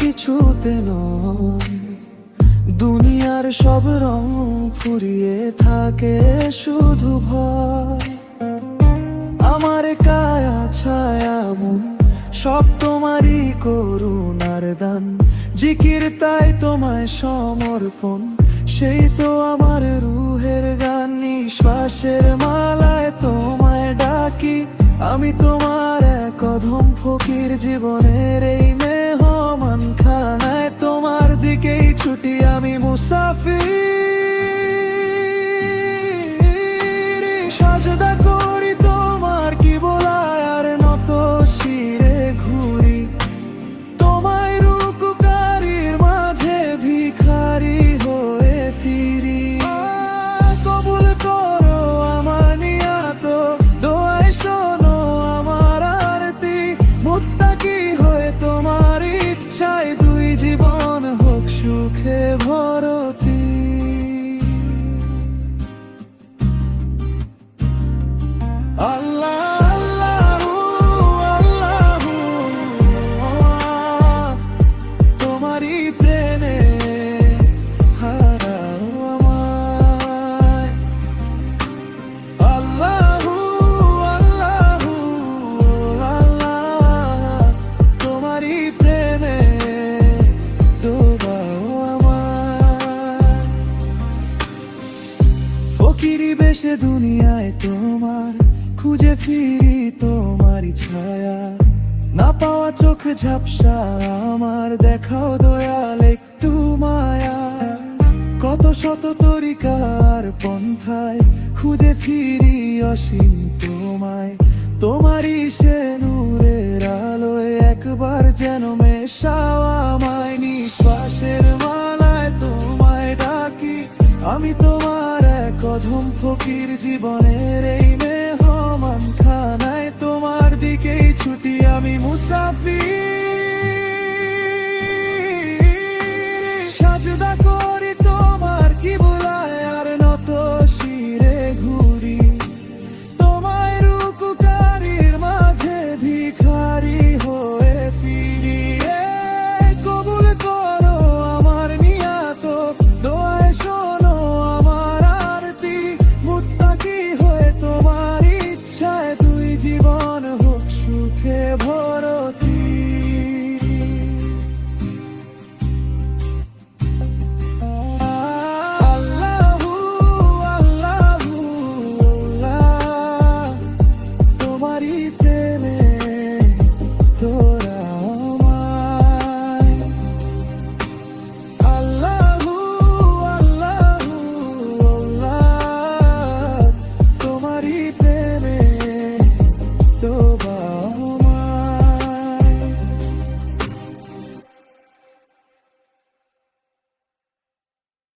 কিছুতে নয়, দুনিয়ার সব রং ফুরিয়ে থাকে শুধু ভয়। আমার কায়া ছায়া মন সব তোমারই করুণার দান, জিকির তাই তোমায় সমর্পণ, সেই তো আমার রুহের গান। নিঃশ্বাসের মালায় তোমায় ডাকি, আমি তোমার এক অধম ফকির, জীবনের এই মেহমান খানায় তোমার দিকেই ছুটি আমি মুসাফির। সাজদা করি তোমার কি বলায় আর নত শিরে ঘুরি, তোমায় রুকুকারীর মাঝে ভিখারি হয়ে ফিরি। কবুল করো আমার নিয়াত, দোয়ায় শোনো আমার আরতি, মুত্তাকি হয়ে তোমার ইচ্ছায় দুই জীবন হোক সুখে ভরতি। আল্লাহ আল্লাহু আল্লাহু, তোমারই প্রেমে হারাও আমায়। আল্লাহু আল্লাহু আল্লাহ, তোমারই প্রেমে ডোবাও আমায়। ফকিরি বেশে দুনিয়ায় তোমার খুঁজে ফিরি তোমারই ছায়া, না পাওয়া চোখ ঝাপসা আমার, দেখাও দয়াল একটু মায়া। কত শত তরিকার পন্থায় খুঁজে ফিরি অসীম তোমায়, তোমারই সে নূরের আলোয় একবার যেন মেশাও আমায়। নিঃশ্বাসের মালায় তোমায় ডাকি, আমি তোমার এক অধম ফকির, জীবনের এই মেহমান খানায় তোমার দিকেই ছুটি আমি মুসাফির।